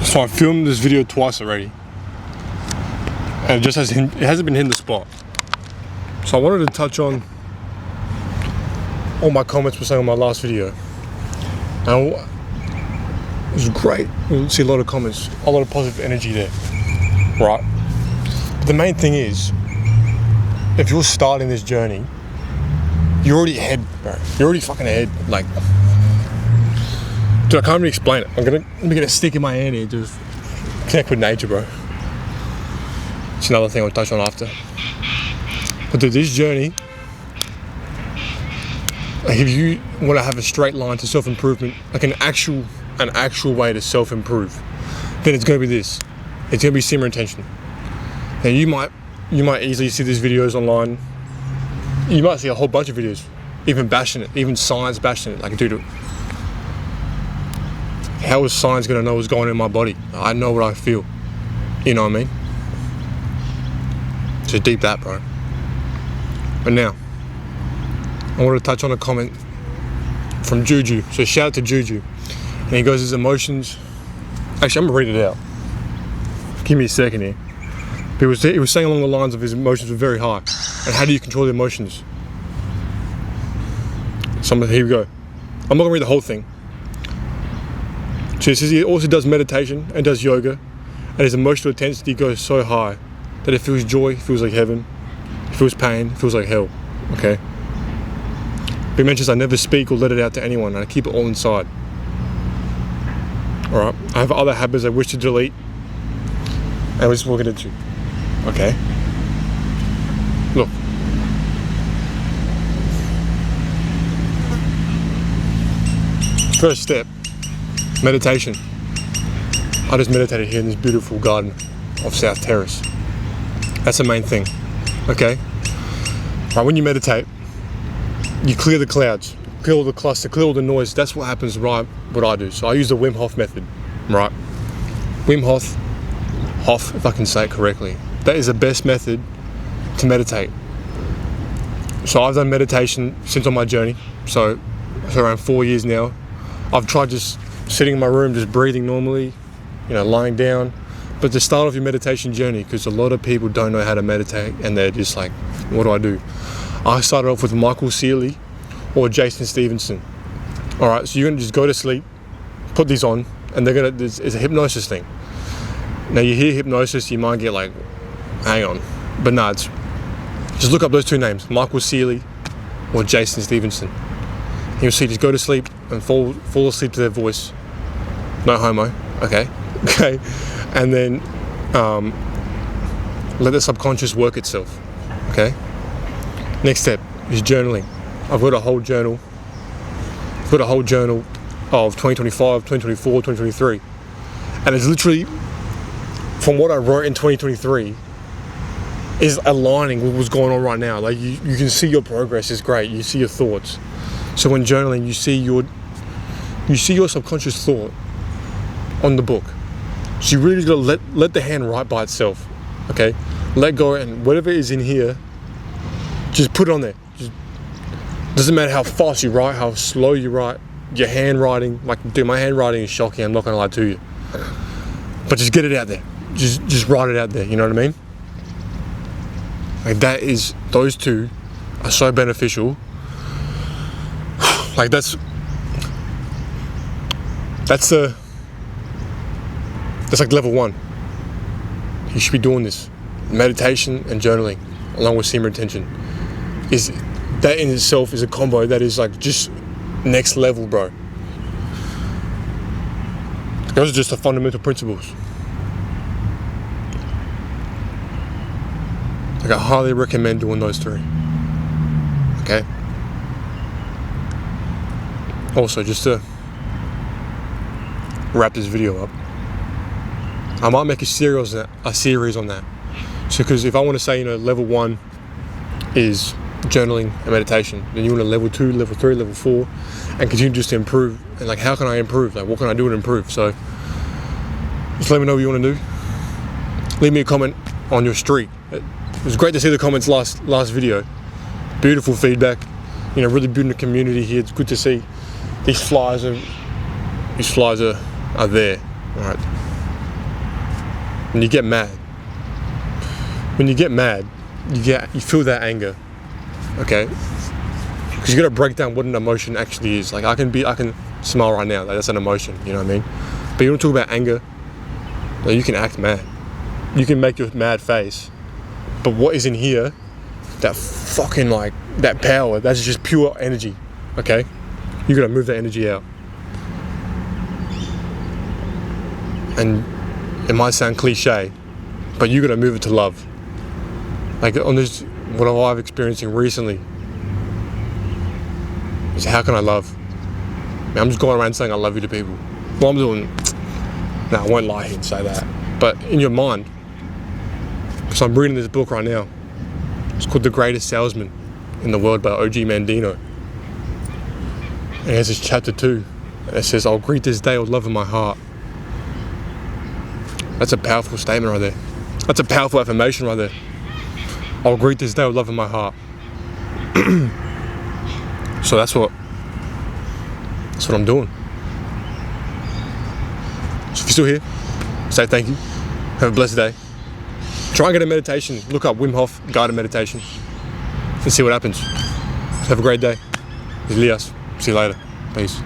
So I filmed this video twice already, and it hasn't been hitting the spot. So I wanted to touch on all my comments were saying on my last video. And it was great. You see a lot of comments, a lot of positive energy there, right? But the main thing is, if you're starting this journey, you're already ahead, bro. You're already fucking ahead. Like, dude, I can't really explain it. Let me get a stick in my hand here, just connect with nature, bro. It's another thing I'll touch on after. But dude, this journey, like if you want to have a straight line to self-improvement, like an actual way to self-improve, then it's going to be this. It's going to be semen retention. Now you might easily see these videos online. You might see a whole bunch of videos, even bashing it, even science bashing it. Like, dude, how is science going to know what's going on in my body? I know what I feel. You know what I mean? So deep that, bro. But now, I want to touch on a comment from Juju. So shout out to Juju. And he goes, his emotions. Actually, I'm going to read it out. Give me a second here. He was saying along the lines of his emotions were very high. And how do you control the emotions? So here we go. I'm not going to read the whole thing. So he says he also does meditation and does yoga. And his emotional intensity goes so high that it feels joy, feels like heaven. It feels pain, feels like hell. Okay? But he mentions I never speak or let it out to anyone. And I keep it all inside. Alright? I have other habits I wish to delete. And we're just walking into. Okay? Look. First step, meditation. I just meditated here in this beautiful garden of South Terrace. That's the main thing. Okay? Right, when you meditate, you clear the clouds, clear all the cluster, clear all the noise. That's what happens, right? What I do. So I use the Wim Hof method, right? Wim Hof, if I can say it correctly. That is the best method to meditate. So I've done meditation since on my journey. So around 4 years now. I've tried just sitting in my room, just breathing normally, lying down. But to start off your meditation journey, because a lot of people don't know how to meditate and they're just like, what do? I started off with Michael Sealy or Jason Stevenson. All right, so you're gonna just go to sleep, put these on, and it's a hypnosis thing. Now you hear hypnosis, you might get like, hang on, but no, just look up those two names, Michael Sealy or Jason Stevenson. You'll see, just go to sleep and fall asleep to their voice. No homo, okay? Okay, and then let the subconscious work itself, okay? Next step is journaling. I've got a whole journal. I've got a whole journal of 2025, 2024, 2023. And it's literally, from what I wrote in 2023, is aligning with what's going on right now. Like you can see your progress is great. You see your thoughts. So when journaling, you see your subconscious thought on the book. So you really gotta let the hand write by itself. Okay? Let go, and whatever is in here, just put it on there. Doesn't matter how fast you write, how slow you write, your handwriting, like dude, my handwriting is shocking, I'm not gonna lie to you. But just get it out there. Just write it out there, you know what I mean? Like those two are so beneficial. Like that's like level 1. You should be doing this. Meditation and journaling, along with semen retention. That in itself is a combo that is like just next level, bro. Those are just the fundamental principles. Like I highly recommend doing those 3. Okay? Also, just to wrap this video up, I might make a series on that. So, because if I want to say, level 1 is journaling and meditation, then you want to level 2, level 3, level 4, and continue just to improve. And like, how can I improve? Like, what can I do to improve? So, just let me know what you want to do. Leave me a comment on your streak. It was great to see the comments last video. Beautiful feedback. Really building a community here. It's good to see these flies are there. All right. When you get mad, you feel that anger, okay? Because you gotta break down what an emotion actually is. Like I can smile right now, like that's an emotion, you know what I mean? But you don't talk about anger, like, you can act mad. You can make your mad face. But what is in here, that fucking like, that power, that's just pure energy, okay? You gotta move that energy out. And it might sound cliche, but you gotta move it to love. Like on this, what I've experiencing recently is how can I love? Man, I'm just going around saying I love you to people. Well, I'm doing, I won't lie here and say that. But in your mind, because I'm reading this book right now. It's called The Greatest Salesman in the World by O.G. Mandino. And it has this chapter 2. And it says, I'll greet this day with love in my heart. That's a powerful statement right there. That's a powerful affirmation right there. I'll greet this day with love in my heart. So that's what I'm doing. So if you're still here, say thank you. Have a blessed day. Try and get a meditation. Look up Wim Hof guided meditation and see what happens. Have a great day. Ilias. See you later. Peace.